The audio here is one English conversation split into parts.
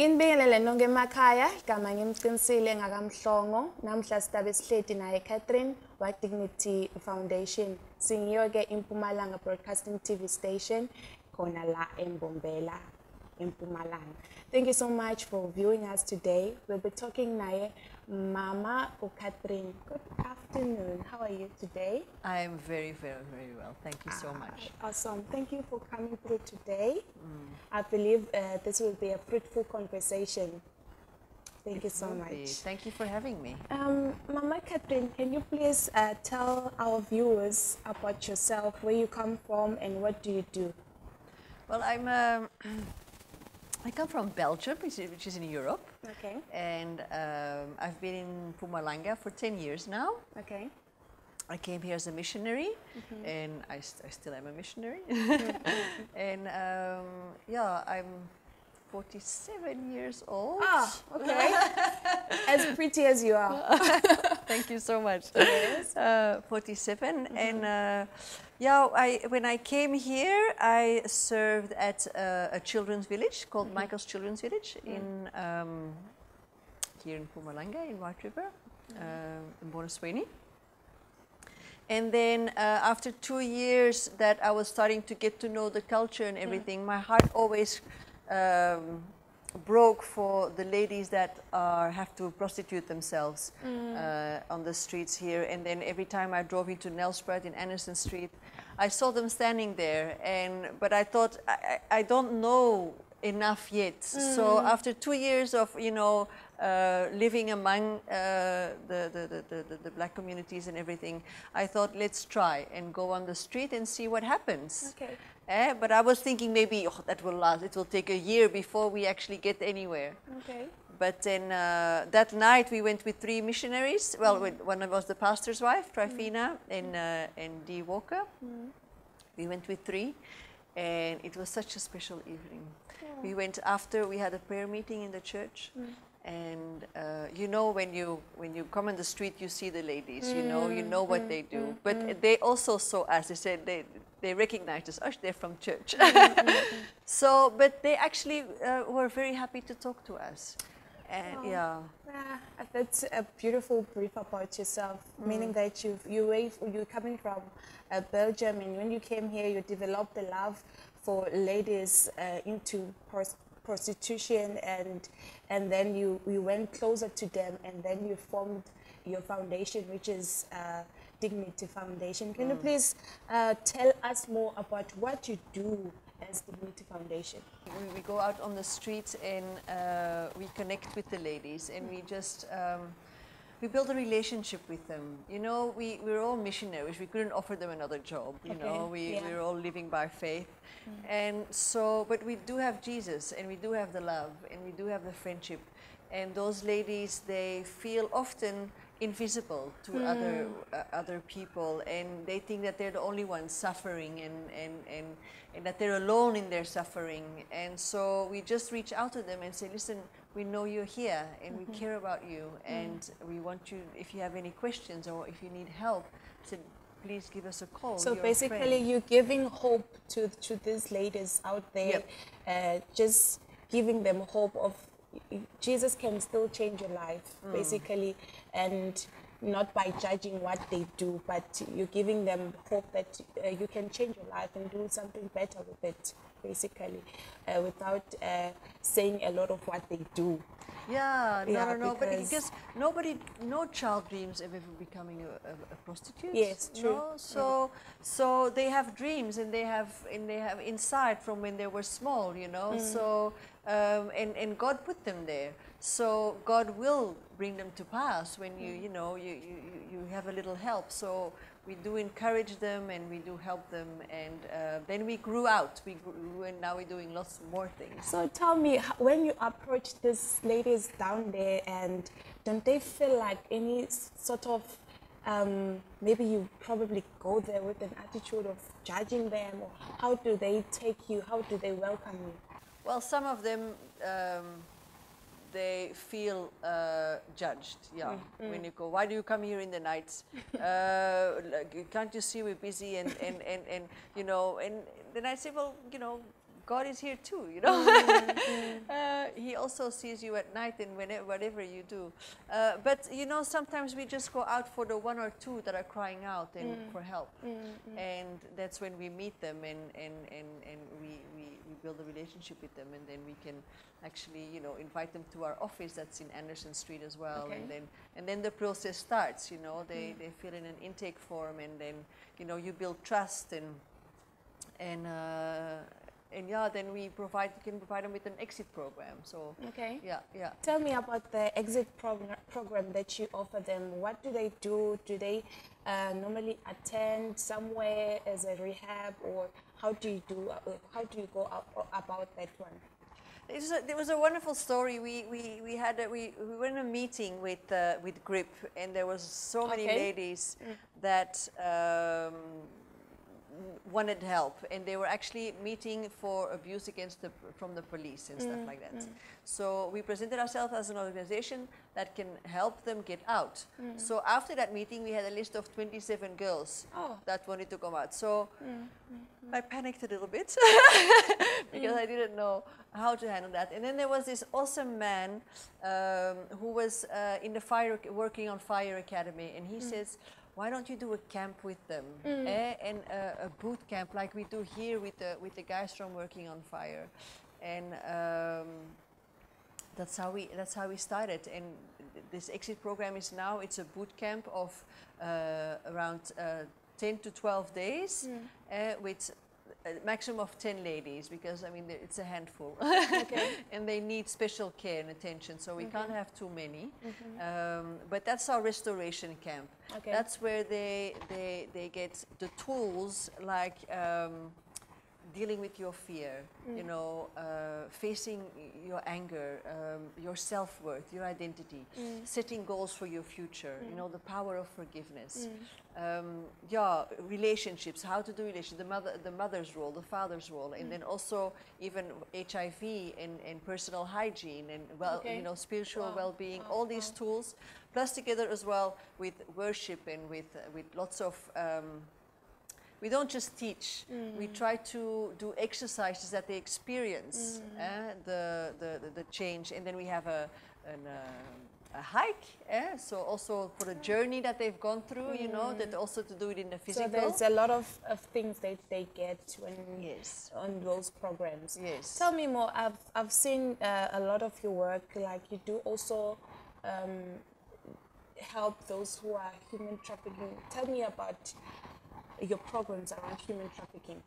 Nginibingelele nonke emakhaya igama ngimcinisile ngakamhlongo namhla sidabe sihleti naye Catharina wa Dignity Foundation singiyo ke iMpumalanga Broadcasting TV station khona la eMbombela eMpumalanga. Thank you so much for viewing us today. We'll be talking naye Mama Catharina. Good afternoon. How are you today? I am very, very, very well. Thank you so much. Awesome. Thank you for coming through today. I believe this will be a fruitful conversation. Thank you so much. Thank you for having me. Mama Catharina, can you please tell our viewers about yourself, where you come from, and what do you do? Well, I come from Belgium, which is in Europe. Okay. And I've been in Mpumalanga for 10 years now. Okay. I came here as a missionary, and I still am a missionary. And yeah, I'm 47 years old. Ah, okay. As pretty as you are. Thank you so much. Yes. 47, and yeah, when I came here, I served at a children's village called Michael's Children's Village in here in Mpumalanga, in White River, in Bonisweni. And then after 2 years that I was starting to get to know the culture and everything, my heart always broke for the ladies that have to prostitute themselves on the streets here. And then every time I drove into Nelspruit in Anderson Street, I saw them standing there. But I thought, I don't know enough yet. So after 2 years of, you know, living among the black communities and everything, I thought, let's try and go on the street and see what happens. Okay. But I was thinking maybe that will last. It will take a year before we actually get anywhere. Okay. But then that night we went with 3 missionaries. Well, one was the pastor's wife, Trafficking, and Dee Walker. We went with 3, and it was such a special evening. We went after, we had a prayer meeting in the church. And you know, when you come on the street, you see the ladies. You know what they do. But they also saw us. They said they recognized us. Oh, they're from church. So, but they actually were very happy to talk to us. And yeah, that's a beautiful brief about yourself. Meaning that you're coming from Belgium, and when you came here, you developed a love for ladies into prostitution, and then you went closer to them, and then you formed your foundation, which is Dignity Foundation. Can you please tell us more about what you do as Dignity Foundation? we go out on the streets and we connect with the ladies, and we just we build a relationship with them. You know, we're all missionaries. We couldn't offer them another job. You know, we're all living by faith. And so, but we do have Jesus, and we do have the love, and we do have the friendship. And those ladies, they feel often invisible to other people, and they think that they're the only ones suffering, and that they're alone in their suffering. And so we just reach out to them and say, listen, we know you're here, and we care about you, and we want you, if you have any questions or if you need help, say, please give us a call. So basically, you're giving hope to these ladies out there, just giving them hope of Jesus can still change your life, basically, and not by judging what they do, but you're giving them hope that you can change your life and do something better with it, basically, without saying a lot of what they do. Yeah, no, but because no child dreams of ever becoming a prostitute. Yes, true. No? So they have dreams, and they have inside from when they were small, you know. So and God put them there. So God will bring them to pass when you have a little help. So we do encourage them, and we do help them, and then we grew out. We grew, and now we're doing lots more things. So tell me, when you approach these ladies down there, and don't they feel like any sort of, maybe you probably go there with an attitude of judging them, or how do they take you? How do they welcome you? Well, some of them, they feel judged, when you go, why do you come here in the nights? Can't you see we're busy, and you know, and then I say, well, you know, God is here too, you know. He also sees you at night and whatever you do. But you know, sometimes we just go out for the one or two that are crying out and for help, and that's when we meet them and we build a relationship with them, and then we can actually, you know, invite them to our office that's in Anderson Street as well, Okay. and then the process starts. You know, they fill in an intake form, and then, you know, you build trust and yeah, then we can provide them with an exit program. So Okay. yeah. Tell me about the exit program that you offer them. What do they do? Do they normally attend somewhere as a rehab, or how do you go about that one? There was a wonderful story. We were in a meeting with GRIP, and there was so many Okay. ladies that wanted help, and they were actually meeting for abuse from the police and stuff like that. So we presented ourselves as an organization that can help them get out. So after that meeting, we had a list of 27 girls that wanted to come out. So I panicked a little bit because I didn't know how to handle that. And then there was this awesome man who was in the working on Fire Academy, and he says, why don't you do a camp with them, and a boot camp like we do here with the guys from Working on Fire, and that's how we started. And this exit program is now, it's a boot camp of around 10 to 12 days with a maximum of 10 ladies, because I mean it's a handful. Okay. And they need special care and attention, so we can't have too many. But that's our restoration camp. Okay. That's where they get the tools like dealing with your fear, you know, facing your anger, your self-worth, your identity, setting goals for your future, you know, the power of forgiveness. Yeah, relationships, how to do relationships, the mother's role, the father's role, and then also even HIV and personal hygiene and you know, spiritual well-being, all these tools, plus together as well with worship and with lots of we don't just teach. We try to do exercises that they experience the change, and then we have a hike. So also for the journey that they've gone through, you know, that also to do it in the physical. So there's a lot of things that they get when on those programs. Yes. Tell me more. I've seen a lot of your work. Like you do also help those who are human trafficking. Tell me about your programs around human trafficking.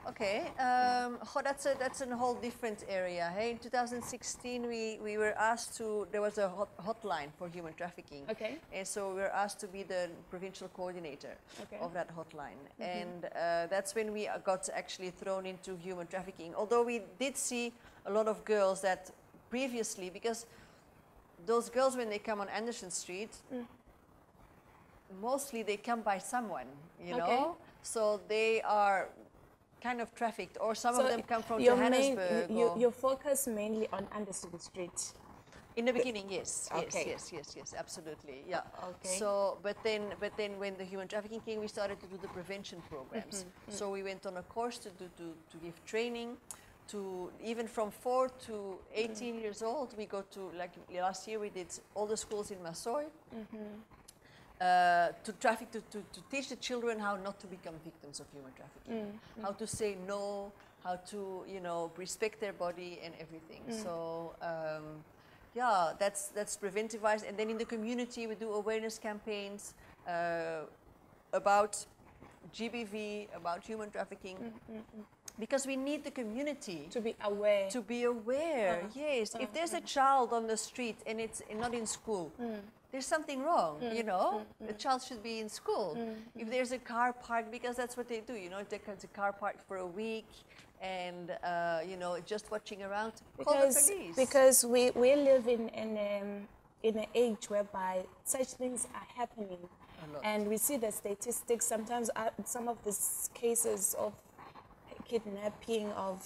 Okay, that's a whole different area. Hey, in 2016, we were asked to. There was a hotline for human trafficking. Okay. And so we were asked to be the provincial coordinator of that hotline, and that's when we got actually thrown into human trafficking. Although we did see a lot of girls that previously, because those girls when they come on Anderson Street. Mostly they come by someone, you know, so they are kind of trafficked, or some of them come from Johannesburg. Your focus mainly on Anderson Street. In the beginning, yes, Okay. yes, absolutely, yeah. Okay. So, but then when the human trafficking came, we started to do the prevention programs. So we went on a course to give training. To even from 4 to 18 years old, we go to, like last year we did all the schools in Masoy. To teach the children how not to become victims of human trafficking, how to say no, how to, you know, respect their body and everything. So yeah, that's preventive-wise. And then in the community, we do awareness campaigns about GBV, about human trafficking. Because we need the community to be aware. To be aware, yes. If there's a child on the street and it's not in school, there's something wrong, you know. The child should be in school. If there's a car parked, because that's what they do, you know, if there's a car parked for a week and, you know, just watching around, call the police. Because we live in an age whereby such things are happening. And we see the statistics. Sometimes some of these cases of kidnapping of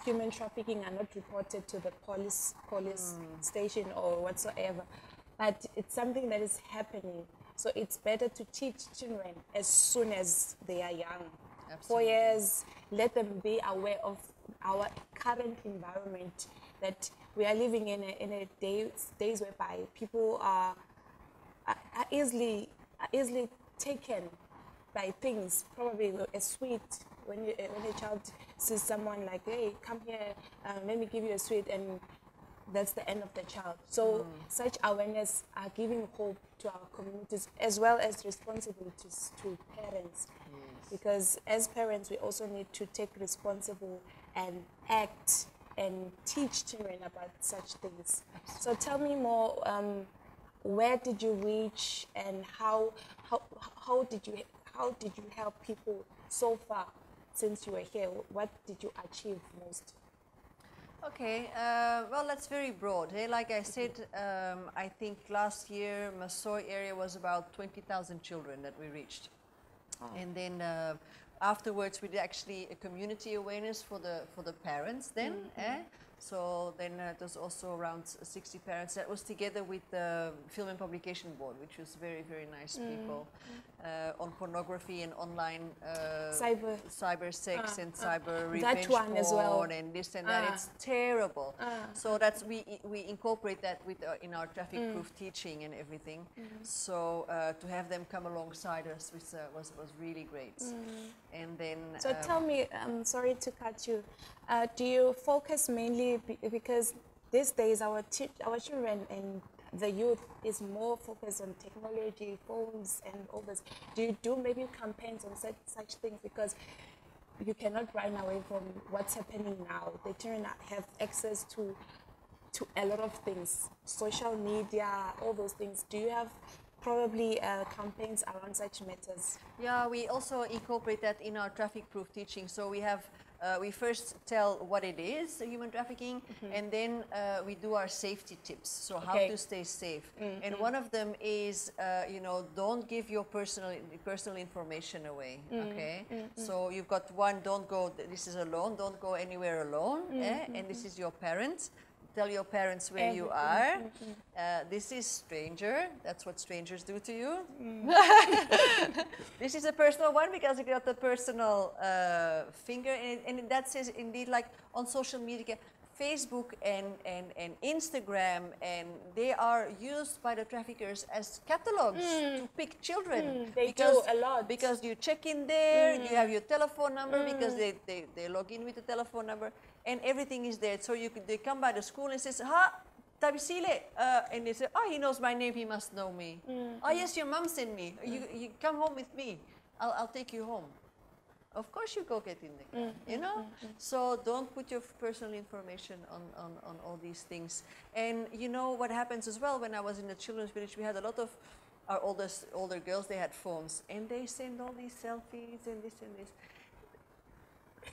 human trafficking are not reported to the police station or whatsoever, but it's something that is happening. So it's better to teach children as soon as they are young. 4 years, let them be aware of our current environment that we are living in a days whereby people are easily taken by things. Probably a sweet, when a child sees someone like, hey, come here, let me give you a sweet, and that's the end of the child. So such awareness are giving hope to our communities as well as responsibilities to parents. Because as parents, we also need to take responsible and act and teach children about such things. So tell me more, where did you reach, and how did you help people so far since you were here? What did you achieve most? Okay, well, that's very broad. Like I said, I think last year, Masoy area was about 20,000 children that we reached. And then afterwards, we did actually a community awareness for the parents then. So then it was also around 60 parents. That was together with the Film and Publication Board, which was very, very nice people, on pornography and online cyber sex and cyber revenge porn as well, and this and that. It's terrible. So that's we incorporate that with in our traffic proof teaching and everything. So to have them come alongside us was really great. And then so tell me, I'm sorry to cut you. Do you focus mainly because these days our children and the youth is more focused on technology, phones, and all this? Do you do maybe campaigns on such things, because you cannot run away from what's happening now? The children have access to a lot of things, social media, all those things. Do you have probably campaigns around such matters? Yeah, we also incorporate that in our traffic proof teaching. So we have we first tell what it is, human trafficking, and then we do our safety tips. So how to stay safe. And one of them is, you know, don't give your personal information away. Okay. So you've got one, don't go. This is alone. Don't go anywhere alone. And this is your parents. Tell your parents where you are. This is stranger. That's what strangers do to you. This is a personal one because you got the personal finger. And that says indeed, like on social media, Facebook and Instagram, and they are used by the traffickers as catalogs to pick children. They do a lot. Because you check in there, you have your telephone number, because they log in with the telephone number, and everything is there. So they come by the school and says, ha, Tabisile, and they say, oh, he knows my name, he must know me. Oh, yes, your mom sent me. You come home with me. I'll take you home. Of course you go get in the car, you know? So don't put your personal information on all these things. And you know what happens as well, when I was in the children's village, we had a lot of our older girls, they had phones, and they send all these selfies and this and this.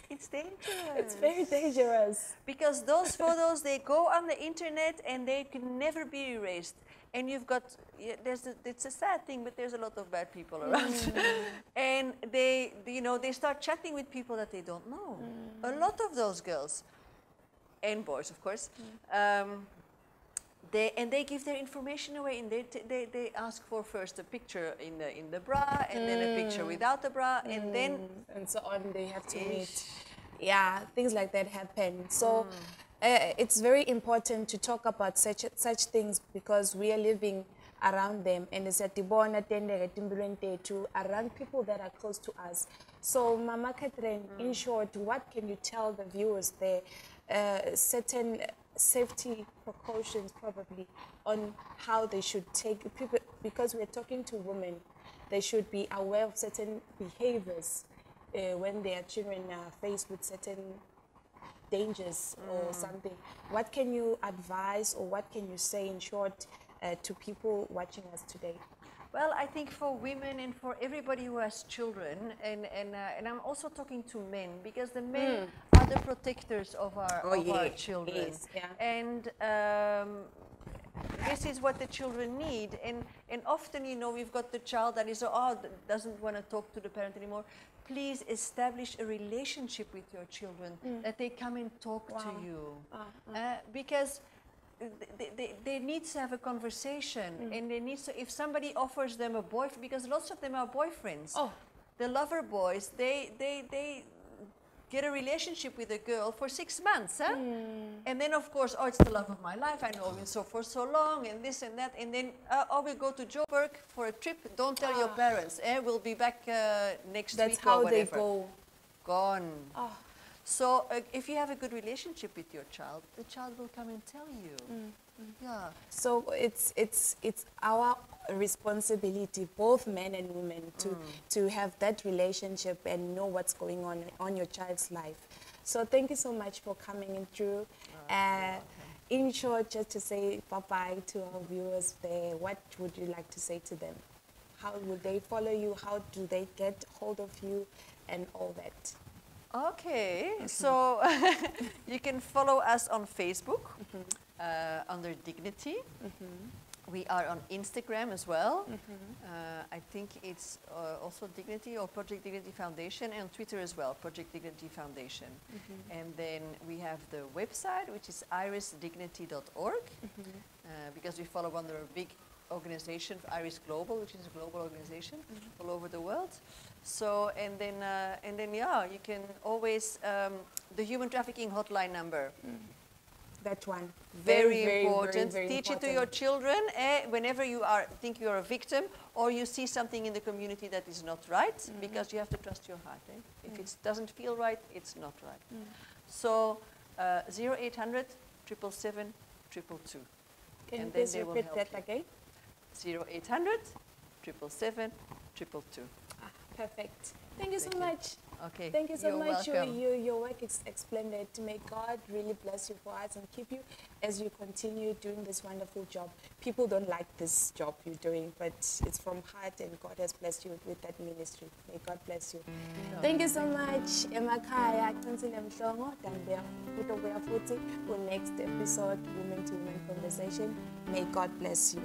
It's dangerous. It's very dangerous. Because those photos, they go on the internet and they can never be erased. And you've got, it's a sad thing, but there's a lot of bad people around. And they start chatting with people that they don't know. A lot of those girls, and boys, of course, they give their information away, and they ask for first a picture in the bra, and then a picture without the bra, and then and so on. They have to meet. Yeah, things like that happen. So it's very important to talk about such things, because we are living around them, and it's at to around people that are close to us. So Mama Catherine, in short, what can you tell the viewers there? Certain safety precautions probably on how they should take people, because we're talking to women, they should be aware of certain behaviors when their children are faced with certain dangers or something. What can you advise, or what can you say in short to people watching us today? Well, I think for women and for everybody who has children, and I'm also talking to men, because the men are the protectors of our children. Yes, yeah. And this is what the children need. And often, you know, we've got the child that is, doesn't want to talk to the parent anymore. Please establish a relationship with your children, that they come and talk to you. Because they need to have a conversation, and they need to, if somebody offers them a boyfriend, because lots of them are boyfriends. The lover boys, they get a relationship with a girl for 6 months, huh? And then of course, oh, it's the love of my life, I know him for so long, and this and that, and then, oh, we'll go to Joburg for a trip, don't tell your parents, we'll be back next week or whatever. That's how they go. Gone. So if you have a good relationship with your child, the child will come and tell you. Yeah. So it's our responsibility, both men and women, to have that relationship and know what's going on your child's life. So thank you so much for coming in through. In short, just to say bye-bye to our viewers there, what would you like to say to them? How would they follow you? How do they get hold of you and all that? Okay, so you can follow us on Facebook under Dignity. We are on Instagram as well. I think it's also Dignity or Project Dignity Foundation, and on Twitter as well, Project Dignity Foundation. And then we have the website, which is irisdignity.org, because we follow under a big organization, Iris Global, which is a global organization all over the world. So, and then yeah, you can always, the human trafficking hotline number. That one. Very important. Very Teach important. it to your children whenever you think you're a victim or you see something in the community that is not right, because you have to trust your heart. If it doesn't feel right, it's not right. So 0800 777 222. Can you please repeat that again? 0800 777 222. Perfect. Thank you so much. Okay. Thank you so much. Welcome. Your work is splendid. May God really bless you for us and keep you as you continue doing this wonderful job. People don't like this job you're doing, but it's from heart, and God has blessed you with that ministry. May God bless you. Thank you so much. Emakhaya, Councilor Mhlongo, next episode, Women to Women Conversation. May God bless you.